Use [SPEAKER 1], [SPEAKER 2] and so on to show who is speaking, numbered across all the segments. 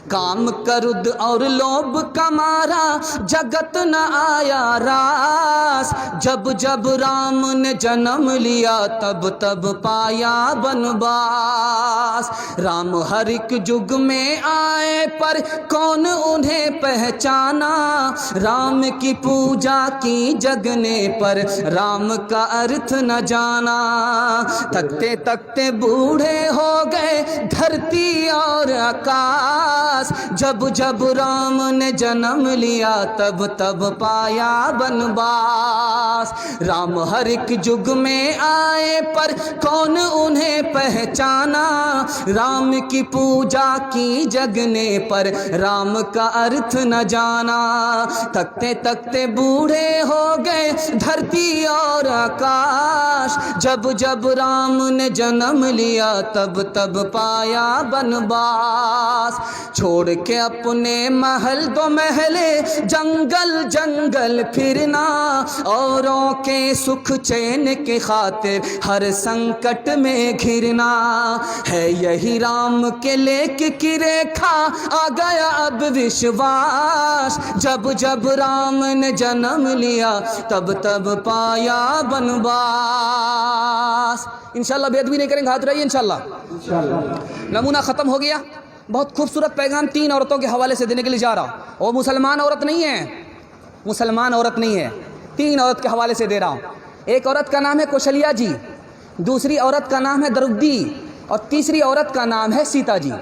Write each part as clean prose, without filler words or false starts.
[SPEAKER 1] काम क्रोध और लोभ का मारा जगत न आया रास। जब जब राम ने जन्म लिया तब तब पाया बनवास। राम हर एक युग में आए पर कौन उन्हें पहचाना। राम की पूजा की जगने पर राम का अर्थ न जाना। तकते तकते बूढ़े हो गए धरती और आकाश। जब जब राम ने जन्म लिया तब तब पाया बनवास। राम हर एक युग में आए पर कौन उन्हें पहचाना। राम की पूजा की जगने पर राम का अर्थ न जाना। तकते तकते बूढ़े हो गए धरती और आकाश। जब जब राम ने जन्म लिया तब तब पाया बनवास। छोड़ के अपने महल दो महले जंगल जंगल फिरना। औरों के सुख चैन के खातिर हर संकट में घिरना। है यही राम के लेख की रेखा आ गया अब विश्वास। जब जब राम ने जन्म लिया तब तब पाया बनवास। इंशाल्लाह बेद भी नहीं करेंगे, हाथ रहिए इंशाल्लाह। नमूना ख़त्म हो गया। बहुत खूबसूरत पैगाम 3 औरतों के हवाले से देने के लिए जा रहा हूँ। वो मुसलमान औरत नहीं है, मुसलमान औरत नहीं है, 3 औरत के हवाले से दे रहा हूँ। एक औरत का नाम है कौशल्या जी, दूसरी औरत का नाम है द्रौपदी और तीसरी औरत का नाम है सीता जी।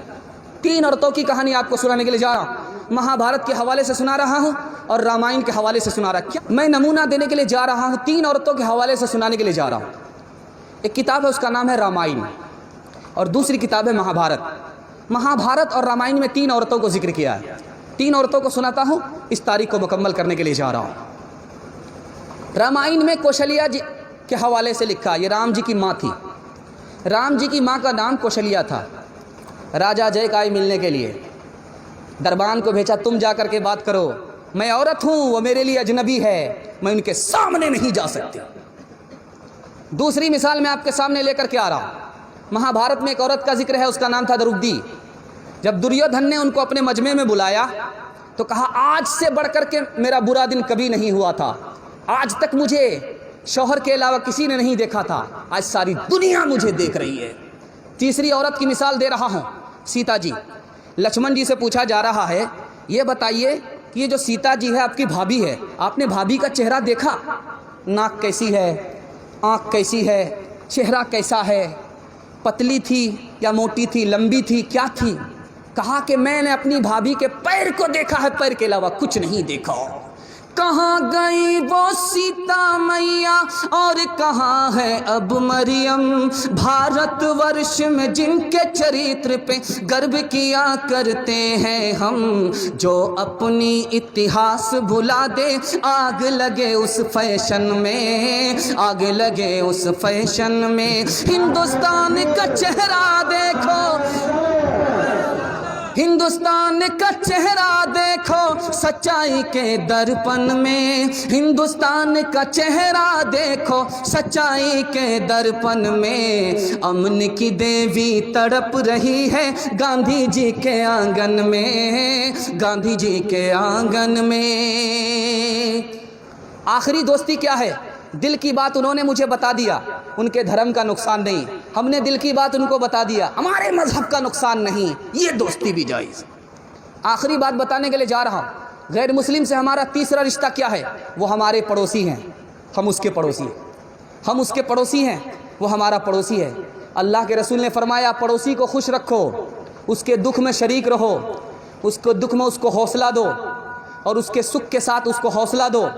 [SPEAKER 1] 3 औरतों की कहानी आपको सुनाने के लिए जा रहा हूँ। महाभारत के हवाले से सुना रहा हूँ और रामायण के हवाले से सुना रहा। क्या मैं नमूना देने के लिए जा रहा हूँ, 3 औरतों के हवाले से सुनाने के लिए जा रहा हूँ। एक किताब है उसका नाम है रामायण और दूसरी किताब है महाभारत। महाभारत और रामायण में 3 औरतों को जिक्र किया है। 3 औरतों को सुनाता हूँ, इस तारीख को मुकम्मल करने के लिए जा रहा हूँ। रामायण में कौशल्या जी के हवाले से लिखा, ये राम जी की माँ थी। राम जी की माँ का नाम कौशल्या था। राजा जय का मिलने के लिए दरबान को भेजा, तुम जा कर के बात करो, मैं औरत हूँ, वो मेरे लिए अजनबी है, मैं उनके सामने नहीं जा सकती। दूसरी मिसाल मैं आपके सामने लेकर के आ रहा हूँ। महाभारत में एक औरत का जिक्र है, उसका नाम था द्रौपदी। जब दुर्योधन ने उनको अपने मजमे में बुलाया तो कहा, आज से बढ़कर के मेरा बुरा दिन कभी नहीं हुआ था। आज तक मुझे शौहर के अलावा किसी ने नहीं देखा था, आज सारी दुनिया मुझे देख रही है। तीसरी औरत की मिसाल दे रहा हूँ, सीता जी। लक्ष्मण जी से पूछा जा रहा है, ये बताइए कि ये जो सीता जी है आपकी भाभी है, आपने भाभी का चेहरा देखा? नाक कैसी है, आँख कैसी है, चेहरा कैसा है, पतली थी या मोटी थी, लंबी थी, क्या थी? कहा कि मैंने अपनी भाभी के पैर को देखा है, पैर के अलावा कुछ नहीं देखा। कहाँ गई वो सीता मैया और कहाँ है अब मरियम? भारतवर्ष में जिनके चरित्र पे गर्व किया करते हैं हम, जो अपनी इतिहास भुला दे, आग लगे उस फैशन में, आग लगे उस फैशन में। हिंदुस्तान का चेहरा देखो, हिंदुस्तान का चेहरा देखो सच्चाई के दर्पण में। हिंदुस्तान का चेहरा देखो सच्चाई के दर्पण में। अमन की देवी तड़प रही है गांधी जी के आंगन में, गांधी जी के आंगन में। आखिरी दोस्ती क्या है? दिल की बात उन्होंने मुझे बता दिया, उनके धर्म का नुकसान नहीं, हमने दिल की बात उनको बता दिया, हमारे मजहब का नुकसान नहीं, ये दोस्ती भी जायज़। आखिरी बात बताने के लिए जा रहा हूँ। गैर मुस्लिम से हमारा तीसरा रिश्ता क्या है? वो हमारे पड़ोसी हैं, हम उसके पड़ोसी हैं। हम उसके पड़ोसी हैं, वो हमारा पड़ोसी है। अल्लाह के रसूल ने फरमाया, पड़ोसी को खुश रखो, उसके दुख में शरीक रहो, उसको दुख में उसको हौसला दो और उसके सुख के साथ उसको हौसला दो।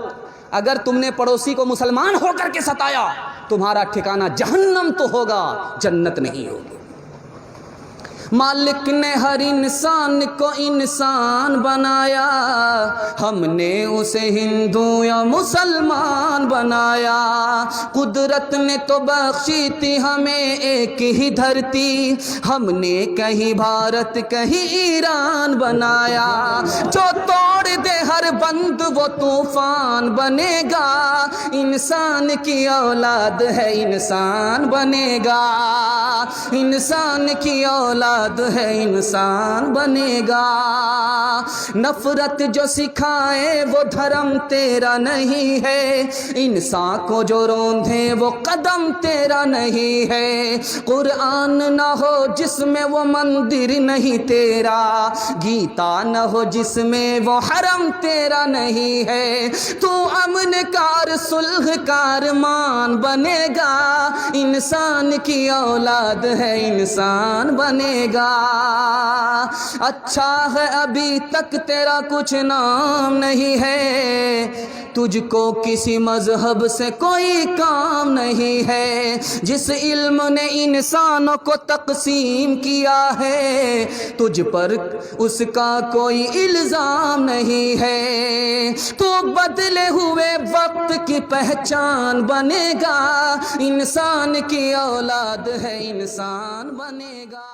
[SPEAKER 1] अगर तुमने पड़ोसी को मुसलमान होकर के सताया, तुम्हारा ठिकाना जहन्नम तो होगा, जन्नत नहीं होगी। मालिक ने हर इंसान को इंसान बनाया, हमने उसे हिंदू या मुसलमान बनाया। कुदरत ने तो बख्शी थी हमें एक ही धरती, हमने कहीं भारत कहीं ईरान बनाया। जो तोड़ दे हर बंद वो तूफान बनेगा, इंसान की औलाद है इंसान बनेगा। इंसान की औलाद है इंसान बनेगा। नफरत जो सिखाए वो धर्म तेरा नहीं है, इंसान को जो रोंधे वो कदम तेरा नहीं है। कुरान न हो जिसमें वो मंदिर नहीं तेरा, गीता न हो जिसमें वो हरम तेरा नहीं है। तू अमन कार सुलह कार मान बनेगा, इंसान की औलाद है इंसान बनेगा। अच्छा है अभी तक तेरा कुछ नाम नहीं है, तुझको किसी मजहब से कोई काम नहीं है। जिस इल्म ने इंसानों को तकसीम किया है, तुझ पर उसका कोई इल्ज़ाम नहीं है। तो बदले हुए वक्त की पहचान बनेगा, इंसान की औलाद है इंसान बनेगा।